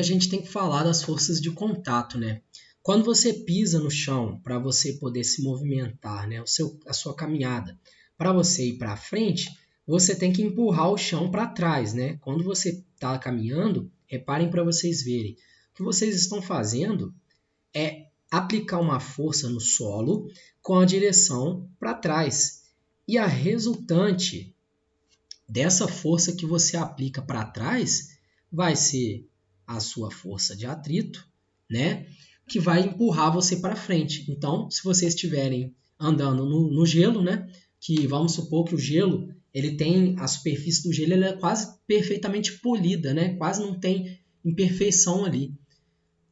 a gente tem que falar das forças de contato, né? Quando você pisa no chão para você poder se movimentar, né? A sua caminhada, para você ir para frente, você tem que empurrar o chão para trás, né? Quando você está caminhando, reparem para vocês verem. O que vocês estão fazendo é aplicar uma força no solo com a direção para trás. E a resultante dessa força que você aplica para trás vai ser a sua força de atrito, né? Que vai empurrar você para frente. Então, se vocês estiverem andando no gelo, né? Que vamos supor que o gelo, ele tem a superfície do gelo, ela é quase perfeitamente polida, né? Quase não tem imperfeição ali.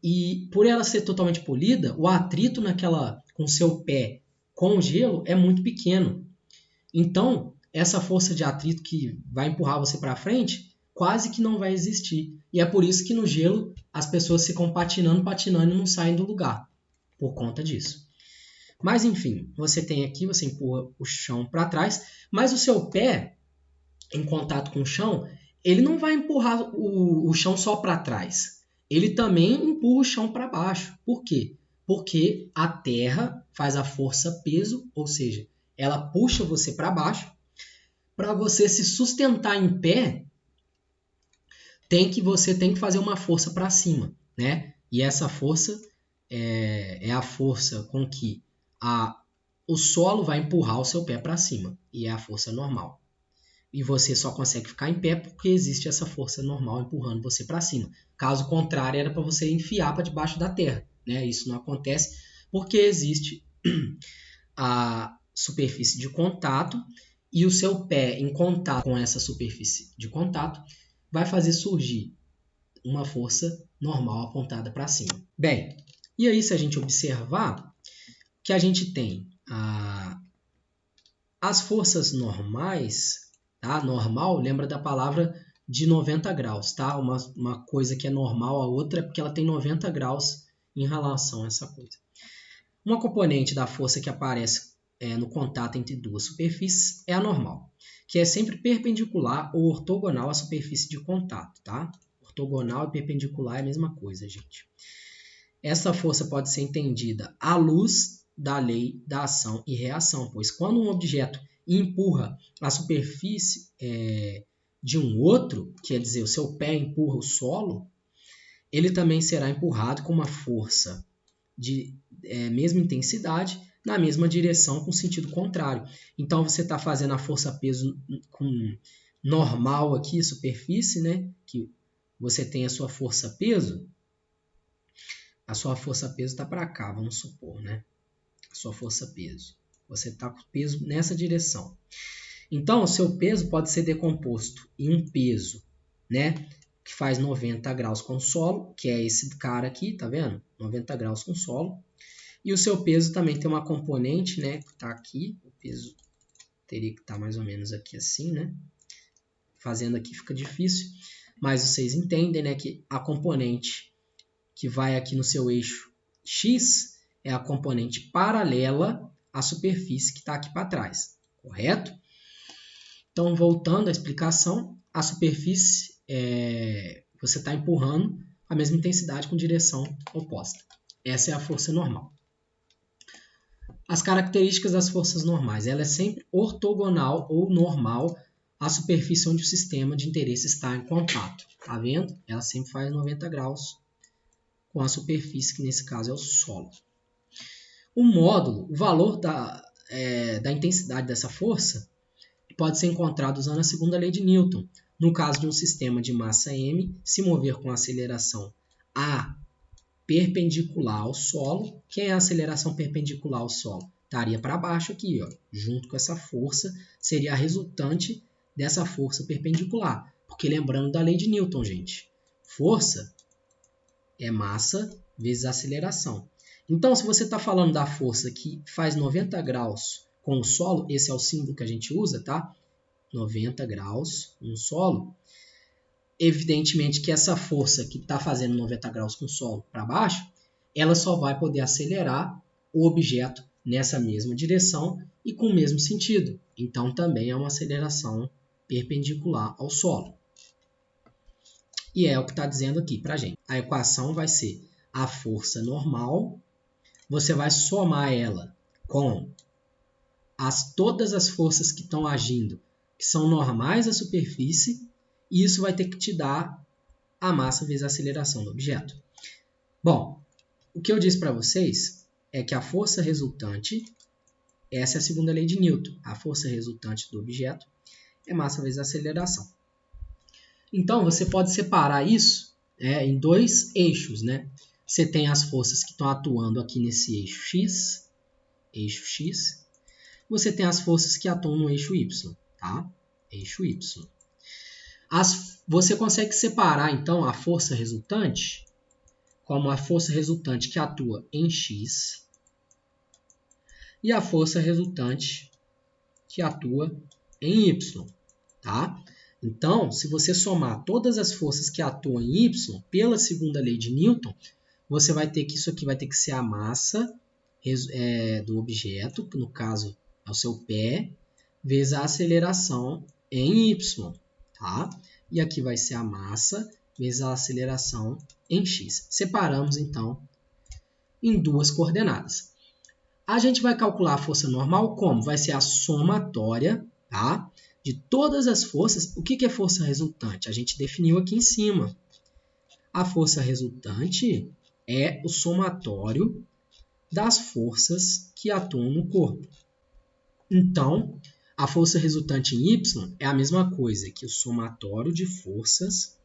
E por ela ser totalmente polida, o atrito com seu pé com o gelo é muito pequeno. Então, essa força de atrito que vai empurrar você para frente quase que não vai existir. E é por isso que no gelo as pessoas ficam patinando e não saem do lugar, por conta disso. Mas enfim, você tem aqui, você empurra o chão para trás, mas o seu pé, em contato com o chão, ele não vai empurrar o chão só para trás. Ele também empurra o chão para baixo. Por quê? Porque a terra faz a força-peso, ou seja, ela puxa você para baixo. Para você se sustentar em pé, você tem que fazer uma força para cima, né? E essa força é a força com que o solo vai empurrar o seu pé para cima. E é a força normal. E você só consegue ficar em pé porque existe essa força normal empurrando você para cima. Caso contrário, era para você enfiar para debaixo da terra, né? Isso não acontece porque existe a superfície de contato e o seu pé em contato com essa superfície de contato vai fazer surgir uma força normal apontada para cima. Bem, e aí se a gente observar que a gente tem as forças normais, tá? Normal, lembra da palavra de 90 graus, tá? Uma coisa que é normal, a outra é porque ela tem 90 graus em relação a essa coisa. Uma componente da força que aparece no contato entre duas superfícies é a normal, que é sempre perpendicular ou ortogonal à superfície de contato, tá? Ortogonal e perpendicular é a mesma coisa, gente. Essa força pode ser entendida à luz da lei da ação e reação, pois quando um objeto empurra a superfície de um outro, quer dizer, o seu pé empurra o solo, ele também será empurrado com uma força de mesma intensidade, na mesma direção, com sentido contrário. Então, você está fazendo a força-peso com normal aqui, superfície, né? Que você tem a sua força-peso. A sua força-peso está para cá, vamos supor, né? A sua força-peso. Você está com peso nessa direção. Então, o seu peso pode ser decomposto em um peso, né? Que faz 90 graus com o solo, que é esse cara aqui, tá vendo? 90 graus com o solo. E o seu peso também tem uma componente, né? Que está aqui. O peso teria que estar mais ou menos aqui assim, né? Fazendo aqui fica difícil. Mas vocês entendem, né? Que a componente que vai aqui no seu eixo X é a componente paralela à superfície que está aqui para trás. Correto? Então, voltando à explicação, a superfície você está empurrando a mesma intensidade com direção oposta. Essa é a força normal. As características das forças normais. Ela é sempre ortogonal ou normal à superfície onde o sistema de interesse está em contato. Tá vendo? Ela sempre faz 90 graus com a superfície, que nesse caso é o solo. O módulo, o valor da intensidade dessa força, pode ser encontrado usando a segunda lei de Newton. No caso de um sistema de massa m se mover com aceleração A perpendicular ao solo, quem é a aceleração perpendicular ao solo? Estaria para baixo aqui, ó, junto com essa força, seria a resultante dessa força perpendicular. Porque lembrando da lei de Newton, gente, força é massa vezes aceleração. Então, se você está falando da força que faz 90 graus com o solo, esse é o símbolo que a gente usa, tá? 90 graus no solo. Evidentemente que essa força que está fazendo 90 graus com o solo para baixo, ela só vai poder acelerar o objeto nessa mesma direção e com o mesmo sentido. Então, também é uma aceleração perpendicular ao solo. E é o que está dizendo aqui para a gente. A equação vai ser a força normal, você vai somar ela com todas as forças que estão agindo, que são normais à superfície, e isso vai ter que te dar a massa vezes a aceleração do objeto. Bom, o que eu disse para vocês é que a força resultante, essa é a segunda lei de Newton, a força resultante do objeto é massa vezes a aceleração. Então, você pode separar isso em dois eixos, né? Você tem as forças que estão atuando aqui nesse eixo X, você tem as forças que atuam no eixo Y, tá? Eixo Y. Você consegue separar, então, a força resultante como a força resultante que atua em X e a força resultante que atua em Y, tá? Então, se você somar todas as forças que atuam em Y pela segunda lei de Newton, você vai ter que isso aqui vai ter que ser a massa do objeto, que no caso é o seu pé, vezes a aceleração em Y, tá? E aqui vai ser a massa vezes a aceleração em x. Separamos, então, em duas coordenadas. A gente vai calcular a força normal como? Vai ser a somatória, tá? De todas as forças. O que é força resultante? A gente definiu aqui em cima. A força resultante é o somatório das forças que atuam no corpo. Então, a força resultante em Y é a mesma coisa que o somatório de forças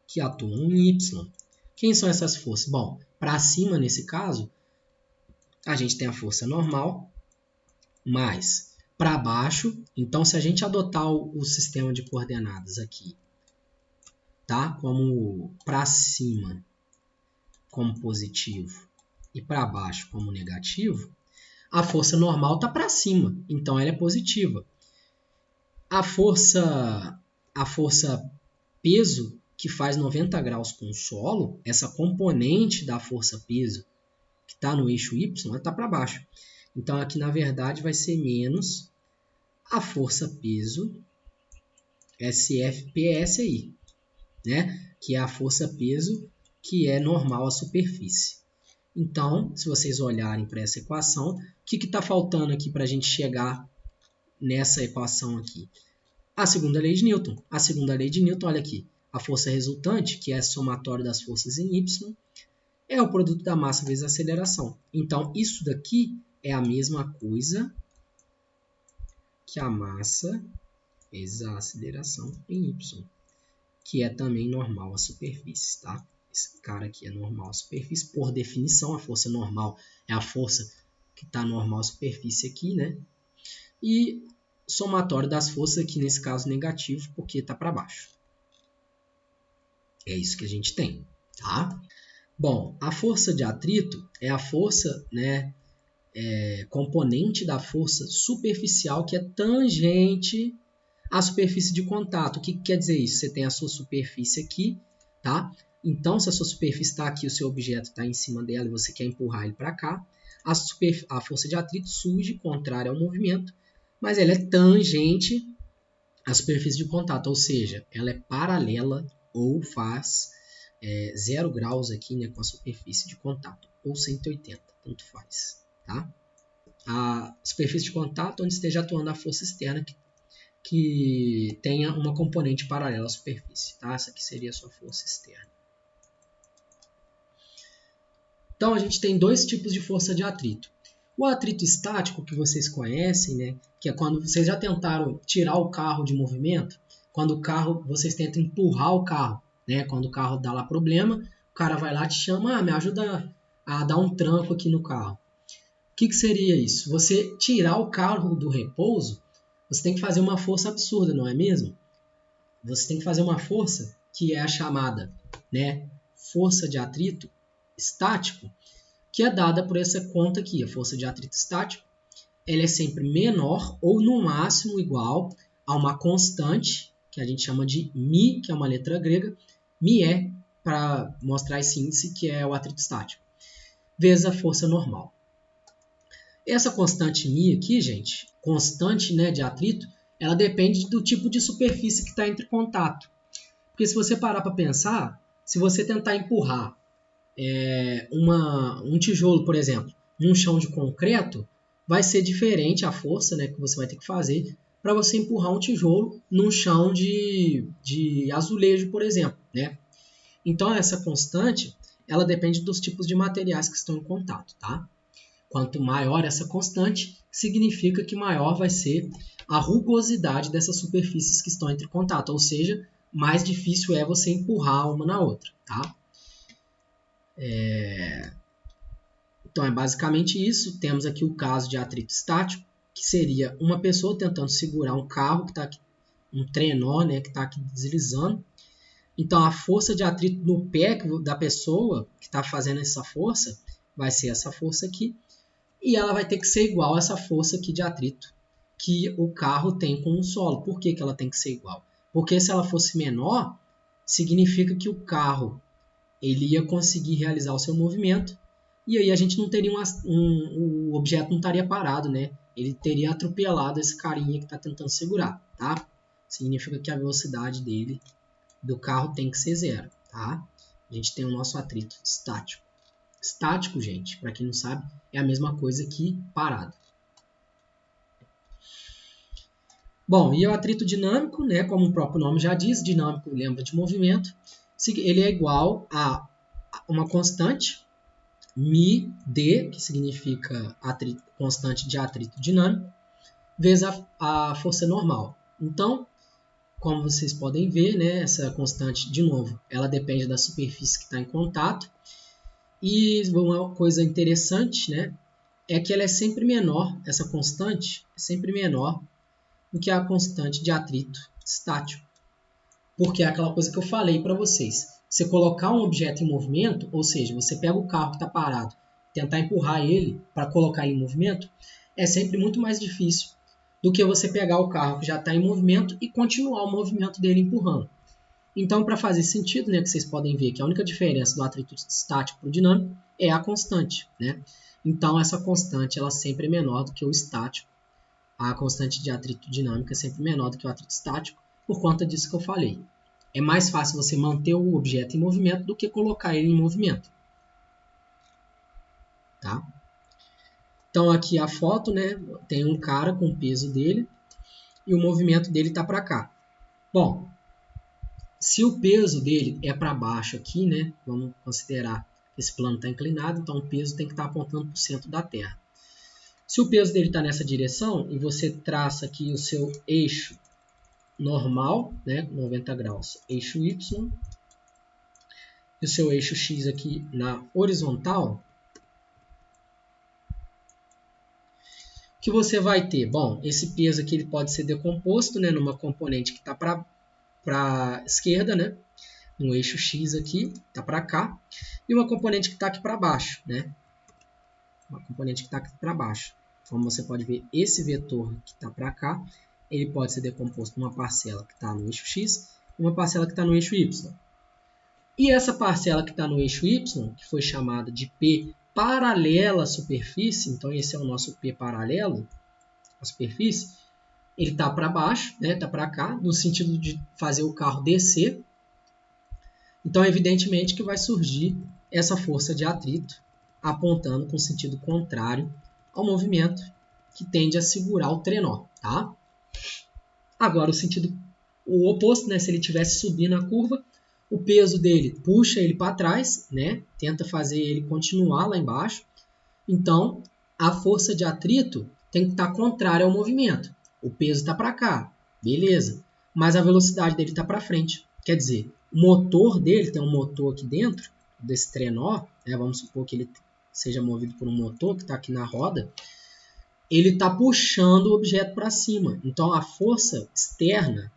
que atuam em Y. Quem são essas forças? Bom, para cima, nesse caso, a gente tem a força normal, mais para baixo. Então, se a gente adotar o sistema de coordenadas aqui, tá? Como para cima como positivo e para baixo como negativo, a força normal está para cima, então ela é positiva. A força peso, que faz 90 graus com o solo, essa componente da força peso que está no eixo Y, está para baixo. Então, aqui, na verdade, vai ser menos a força peso SFPS aí, né? Que é a força peso que é normal à superfície. Então, se vocês olharem para essa equação, o que está faltando aqui para a gente chegar nessa equação aqui? A segunda lei de Newton. A segunda lei de Newton, olha aqui. A força resultante, que é somatório das forças em Y, é o produto da massa vezes a aceleração. Então, isso daqui é a mesma coisa que a massa vezes a aceleração em Y, que é também normal à superfície, tá? Esse cara aqui é normal à superfície. Por definição, a força normal é a força que está normal à superfície aqui, né? E somatório das forças aqui, nesse caso, negativo, porque está para baixo. É isso que a gente tem, tá? Bom, a força de atrito é a força, né, componente da força superficial que é tangente à superfície de contato. O que quer dizer isso? Você tem a sua superfície aqui, tá? Então, se a sua superfície está aqui, o seu objeto está em cima dela e você quer empurrar ele para cá, a força de atrito surge contrária ao movimento, mas ela é tangente à superfície de contato, ou seja, ela é paralela ou faz 0 graus aqui, né, com a superfície de contato, ou 180, tanto faz, tá? A superfície de contato onde esteja atuando a força externa que tenha uma componente paralela à superfície, tá? Essa aqui seria a sua força externa. Então, a gente tem dois tipos de força de atrito. O atrito estático, que vocês conhecem, né, que é quando vocês já tentaram tirar o carro de movimento, quando o carro, vocês tentam empurrar o carro, né, quando o carro dá lá problema, o cara vai lá e te chama, me ajuda a dar um tranco aqui no carro. O que seria isso? Você tirar o carro do repouso, você tem que fazer uma força absurda, não é mesmo? Você tem que fazer uma força que é a chamada, né, força de atrito estático, que é dada por essa conta aqui, a força de atrito estático. Ela é sempre menor ou no máximo igual a uma constante, que a gente chama de μ, que é uma letra grega. μ é para mostrar esse índice que é o atrito estático, vezes a força normal. Essa constante μ aqui, gente, constante, né, de atrito, ela depende do tipo de superfície que está entre contato. Porque se você parar para pensar, se você tentar empurrar um tijolo, por exemplo, num chão de concreto, vai ser diferente a força, né, que você vai ter que fazer para você empurrar um tijolo num chão de azulejo, por exemplo, né? Então, essa constante, ela depende dos tipos de materiais que estão em contato, tá? Quanto maior essa constante, significa que maior vai ser a rugosidade dessas superfícies que estão entre contato, ou seja, mais difícil é você empurrar uma na outra, tá? Então, é basicamente isso. Temos aqui o caso de atrito estático, que seria uma pessoa tentando segurar um carro que está aqui, um trenó, né, que está aqui deslizando. Então, a força de atrito no pé da pessoa que está fazendo essa força vai ser essa força aqui. E ela vai ter que ser igual a essa força aqui de atrito que o carro tem com o solo. Por que ela tem que ser igual? Porque se ela fosse menor, significa que o carro ele ia conseguir realizar o seu movimento e aí a gente não teria o objeto não estaria parado, né? Ele teria atropelado esse carinha que está tentando segurar, tá? Significa que a velocidade do carro tem que ser zero, tá? A gente tem o nosso atrito estático. Estático, gente, para quem não sabe, é a mesma coisa que parado. Bom, e o atrito dinâmico, né, como o próprio nome já diz, dinâmico lembra de movimento, ele é igual a uma constante, μd, que significa constante de atrito dinâmico, vezes a força normal. Então, como vocês podem ver, né, essa constante, de novo, ela depende da superfície que está em contato. E uma coisa interessante, né, é que ela é sempre menor, essa constante é sempre menor do que a constante de atrito estático. Porque é aquela coisa que eu falei para vocês. Você colocar um objeto em movimento, ou seja, você pega o carro que está parado, tentar empurrar ele para colocar ele em movimento, é sempre muito mais difícil do que você pegar o carro que já está em movimento e continuar o movimento dele empurrando. Então, para fazer sentido, né, que vocês podem ver que a única diferença do atrito estático para o dinâmico é a constante, né? Então, essa constante ela sempre é menor do que o estático. A constante de atrito dinâmico é sempre menor do que o atrito estático, por conta disso que eu falei. É mais fácil você manter o objeto em movimento do que colocar ele em movimento. Tá? Então, aqui a foto, né, tem um cara com o peso dele e o movimento dele está para cá. Bom, se o peso dele é para baixo aqui, né, vamos considerar que esse plano está inclinado, então o peso tem que estar apontando para o centro da Terra. Se o peso dele está nessa direção e você traça aqui o seu eixo normal, né, 90 graus, eixo Y, e o seu eixo X aqui na horizontal, o que você vai ter? Bom, esse peso aqui ele pode ser decomposto, né, numa componente que está para a esquerda, né, no eixo X aqui, está para cá, e uma componente que está aqui para baixo, né, uma componente que está aqui para baixo. Como você pode ver, esse vetor que está para cá, ele pode ser decomposto numa parcela que está no eixo X e uma parcela que está no eixo Y. E essa parcela que está no eixo Y, que foi chamada de P paralela à superfície, então esse é o nosso P paralelo à superfície, ele está para baixo, né, está para cá, no sentido de fazer o carro descer. Então, evidentemente que vai surgir essa força de atrito, apontando com sentido contrário ao movimento que tende a segurar o trenó, tá? Agora, o oposto, né? Se ele estivesse subindo a curva, o peso dele puxa ele para trás, né? Tenta fazer ele continuar lá embaixo. Então, a força de atrito tem que estar contrária ao movimento. O peso está para cá, beleza. Mas a velocidade dele está para frente. Quer dizer, o motor dele, tem um motor aqui dentro desse trenó, né? Vamos supor que ele seja movido por um motor que está aqui na roda, ele está puxando o objeto para cima. Então, a força externa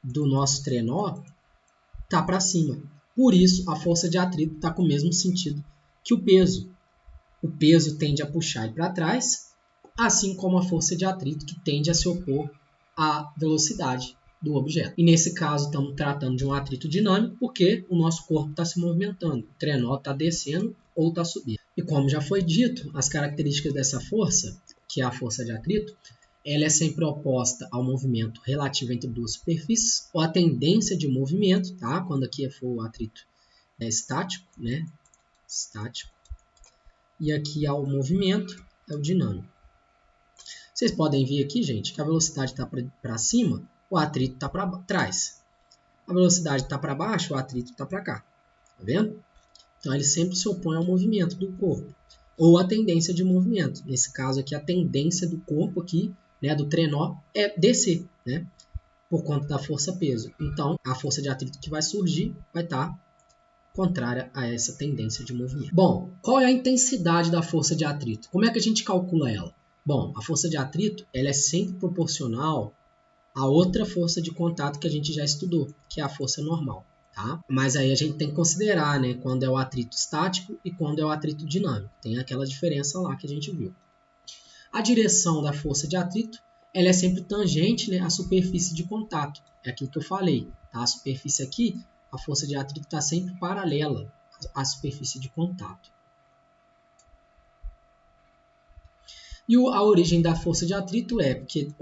do nosso trenó está para cima. Por isso, a força de atrito está com o mesmo sentido que o peso. O peso tende a puxar ele para trás, assim como a força de atrito que tende a se opor à velocidade do objeto. E nesse caso, estamos tratando de um atrito dinâmico, porque o nosso corpo está se movimentando. O trenó está descendo ou está subindo. E como já foi dito, as características dessa força, que é a força de atrito, ela é sempre oposta ao movimento relativo entre duas superfícies, ou a tendência de movimento, tá? Quando aqui for o atrito estático, né? Estático. E aqui ao movimento é o dinâmico. Vocês podem ver aqui, gente, que a velocidade está para cima, o atrito está para trás. A velocidade está para baixo, o atrito está para cá. Tá vendo? Então, ele sempre se opõe ao movimento do corpo, ou a tendência de movimento. Nesse caso aqui, a tendência do corpo aqui, né, do trenó, é descer, né, por conta da força-peso. Então, a força de atrito que vai surgir vai estar contrária a essa tendência de movimento. Bom, qual é a intensidade da força de atrito? Como é que a gente calcula ela? Bom, a força de atrito ela é sempre proporcional a outra força de contato que a gente já estudou, que é a força normal. Tá? Mas aí a gente tem que considerar, né, quando é o atrito estático e quando é o atrito dinâmico. Tem aquela diferença lá que a gente viu. A direção da força de atrito ela é sempre tangente, né, à superfície de contato. É aquilo que eu falei. Tá? A superfície aqui, a força de atrito está sempre paralela à superfície de contato. E a origem da força de atrito é porque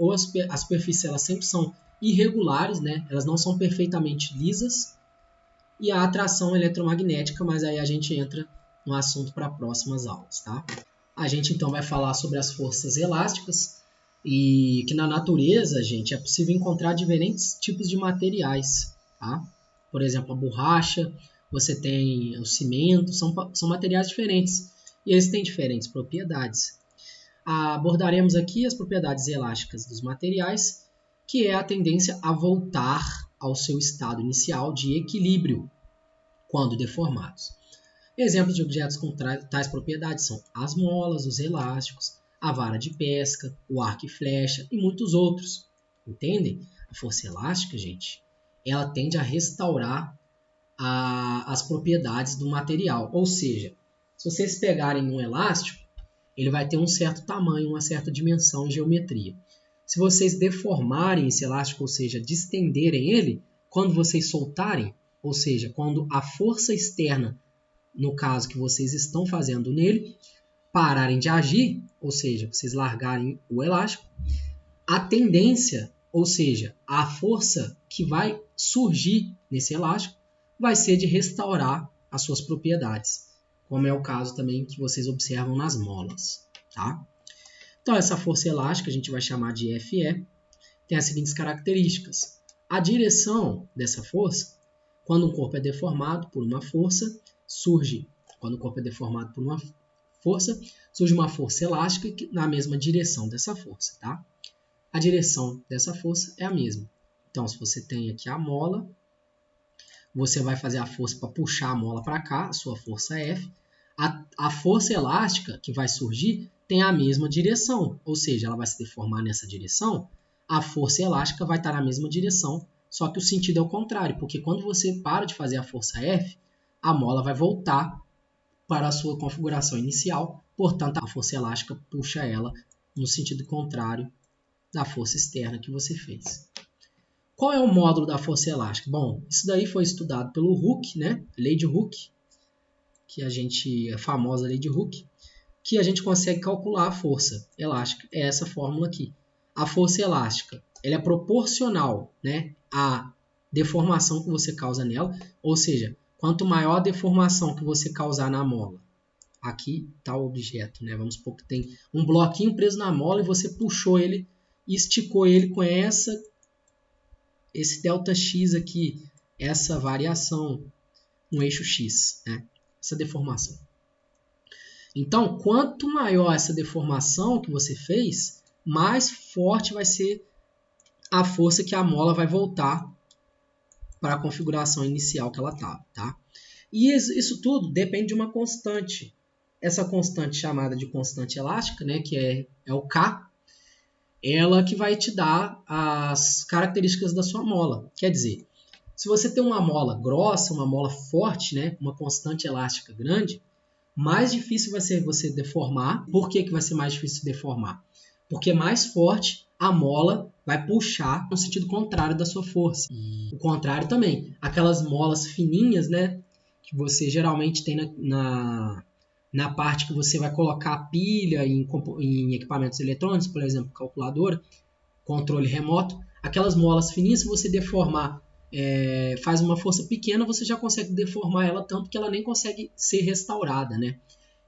as superfícies elas sempre são irregulares, né? Elas não são perfeitamente lisas, e a atração eletromagnética, mas aí a gente entra no assunto para próximas aulas, tá? A gente então vai falar sobre as forças elásticas e que na natureza, gente, é possível encontrar diferentes tipos de materiais, tá? Por exemplo, a borracha, você tem o cimento, são materiais diferentes e eles têm diferentes propriedades. Abordaremos aqui as propriedades elásticas dos materiais, que é a tendência a voltar ao seu estado inicial de equilíbrio quando deformados. Exemplos de objetos com tais propriedades são as molas, os elásticos, a vara de pesca, o arco e flecha e muitos outros. Entendem? A força elástica, gente, ela tende a restaurar as propriedades do material. Ou seja, se vocês pegarem um elástico, ele vai ter um certo tamanho, uma certa dimensão e geometria. Se vocês deformarem esse elástico, ou seja, distenderem ele, quando vocês soltarem, ou seja, quando a força externa, no caso que vocês estão fazendo nele, pararem de agir, ou seja, vocês largarem o elástico, a tendência, ou seja, a força que vai surgir nesse elástico, vai ser de restaurar as suas propriedades, como é o caso também que vocês observam nas molas. Tá? Então, essa força elástica a gente vai chamar de FE, tem as seguintes características. A direção dessa força, quando um corpo é deformado por uma força, surge uma força elástica na mesma direção dessa força. Tá? A direção dessa força é a mesma. Então, se você tem aqui a mola, você vai fazer a força para puxar a mola para cá, a sua força F. A força elástica que vai surgir tem a mesma direção, ou seja, ela vai se deformar nessa direção, a força elástica vai estar na mesma direção, só que o sentido é o contrário, porque quando você para de fazer a força F, a mola vai voltar para a sua configuração inicial, portanto, a força elástica puxa ela no sentido contrário da força externa que você fez. Qual é o módulo da força elástica? Bom, isso daí foi estudado pelo Hooke, né? Lei de Hooke, a famosa lei de Hooke, que a gente consegue calcular a força elástica. É essa fórmula aqui. A força elástica ela é proporcional, né, à deformação que você causa nela, ou seja, quanto maior a deformação que você causar na mola, aqui está o objeto, né? Vamos supor que tem um bloquinho preso na mola e você puxou ele e esticou ele com esse ΔX aqui, essa variação no eixo X, né? Essa deformação. Então, quanto maior essa deformação que você fez, mais forte vai ser a força que a mola vai voltar para a configuração inicial que ela estava. Tá? E isso tudo depende de uma constante. Essa constante chamada de constante elástica, né, que é o K, ela que vai te dar as características da sua mola. Quer dizer, se você tem uma mola grossa, uma mola forte, né, uma constante elástica grande, mais difícil vai ser você deformar. Por que vai ser mais difícil deformar? Porque mais forte a mola vai puxar no sentido contrário da sua força. E o contrário também. Aquelas molas fininhas, né, que você geralmente tem na parte que você vai colocar a pilha em equipamentos eletrônicos, por exemplo, calculadora, controle remoto, aquelas molas fininhas, se você deformar, faz uma força pequena, você já consegue deformar ela tanto que ela nem consegue ser restaurada, né?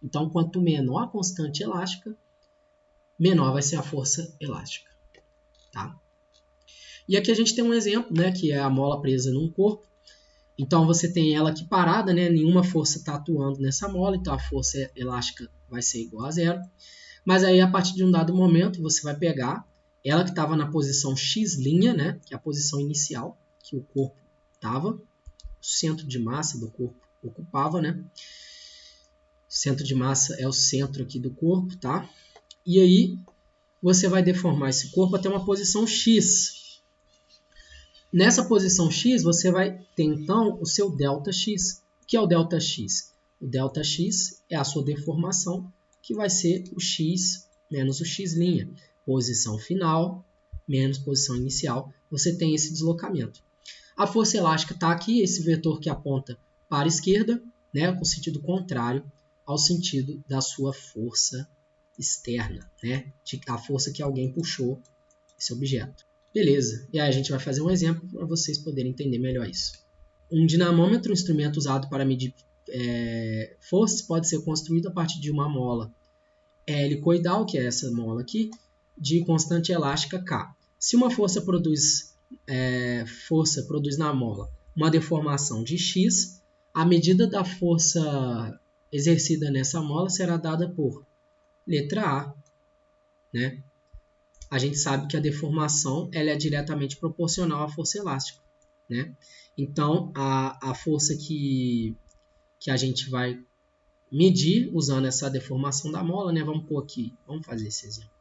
Então, quanto menor a constante elástica, menor vai ser a força elástica. Tá? E aqui a gente tem um exemplo, né, que é a mola presa num corpo. Então, você tem ela aqui parada, né, nenhuma força está atuando nessa mola, então a força elástica vai ser igual a zero. Mas aí, a partir de um dado momento, você vai pegar ela que estava na posição x', né, que é a posição inicial que o corpo estava, o centro de massa do corpo ocupava, né? O centro de massa é o centro aqui do corpo, tá? E aí, você vai deformar esse corpo até uma posição x. Nessa posição x, você vai ter, então, o seu ΔX. O que é o ΔX? O ΔX é a sua deformação, que vai ser o x menos o x'. Posição final menos posição inicial. Você tem esse deslocamento. A força elástica está aqui, esse vetor que aponta para a esquerda, né, com sentido contrário ao sentido da sua força externa, né, a força que alguém puxou esse objeto. Beleza, e aí a gente vai fazer um exemplo para vocês poderem entender melhor isso. Um dinamômetro, um instrumento usado para medir forças, pode ser construído a partir de uma mola helicoidal, que é essa mola aqui, de constante elástica K. Se uma força produz na mola uma deformação de x, a medida da força exercida nessa mola será dada por letra A, né? A gente sabe que a deformação ela é diretamente proporcional à força elástica, né? Então, a força que a gente vai medir usando essa deformação da mola, né? Vamos pôr aqui, vamos fazer esse exemplo.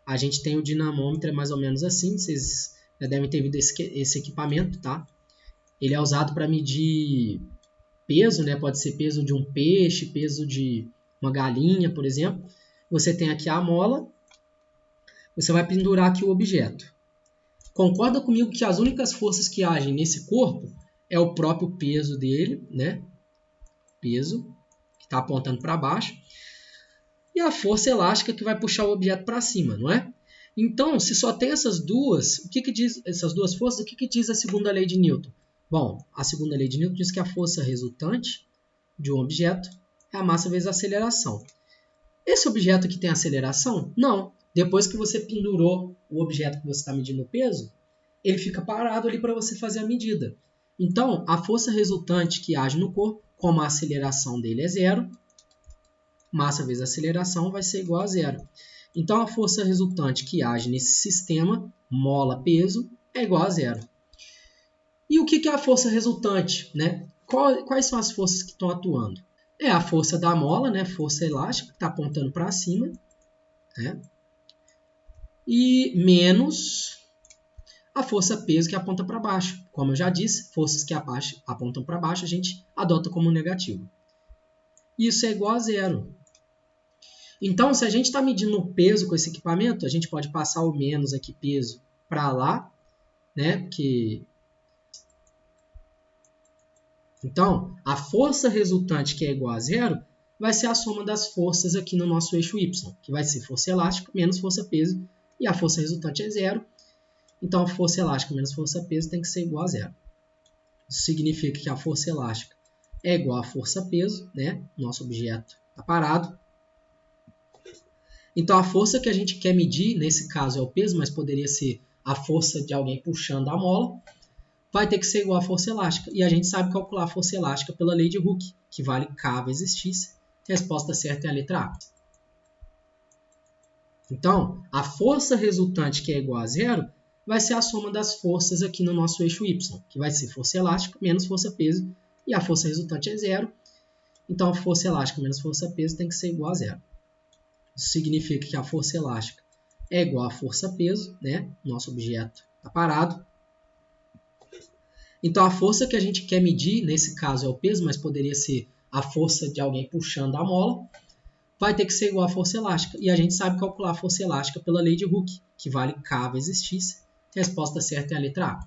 A gente tem o dinamômetro, é mais ou menos assim, vocês já devem ter visto esse equipamento, tá? Ele é usado para medir peso, né? Pode ser peso de um peixe, peso de uma galinha, por exemplo. Você tem aqui a mola, você vai pendurar aqui o objeto. Concorda comigo que as únicas forças que agem nesse corpo é o próprio peso dele, né? Peso, que está apontando para baixo. E a força elástica que vai puxar o objeto para cima, não é? Então, se só tem essas duas, essas duas forças, o que diz a segunda lei de Newton? Bom, a segunda lei de Newton diz que a força resultante de um objeto é a massa vezes a aceleração. Esse objeto aqui tem aceleração? Não. Depois que você pendurou o objeto que você está medindo o peso, ele fica parado ali para você fazer a medida. Então, a força resultante que age no corpo, como a aceleração dele é zero, massa vezes aceleração vai ser igual a zero. Então, a força resultante que age nesse sistema, mola-peso, é igual a zero. E o que é a força resultante, né? Quais são as forças que estão atuando? É a força da mola, né? Força elástica, que está apontando para cima, né? E menos a força peso que aponta para baixo. Como eu já disse, forças que apontam para baixo a gente adota como negativo. Isso é igual a zero. Então, se a gente está medindo o peso com esse equipamento, a gente pode passar o menos aqui peso para lá, né? Então, a força resultante, que é igual a zero, vai ser a soma das forças aqui no nosso eixo Y, que vai ser força elástica menos força peso, e a força resultante é zero. Então, a força elástica menos força peso tem que ser igual a zero. Isso significa que a força elástica é igual a força peso, né? Nosso objeto está parado. Então, a força que a gente quer medir, nesse caso é o peso, mas poderia ser a força de alguém puxando a mola, vai ter que ser igual à força elástica. E a gente sabe calcular a força elástica pela lei de Hooke, que vale K vezes X. A resposta certa é a letra A. Então, a força resultante, que é igual a zero, vai ser a soma das forças aqui no nosso eixo Y, que vai ser força elástica menos força peso, e a força resultante é zero. Então, a força elástica menos força peso tem que ser igual a zero. Isso significa que a força elástica é igual a força peso, né? Nosso objeto está parado. Então, a força que a gente quer medir, nesse caso é o peso, mas poderia ser a força de alguém puxando a mola, vai ter que ser igual à força elástica. E a gente sabe calcular a força elástica pela lei de Hooke, que vale K vezes X. A resposta certa é a letra A.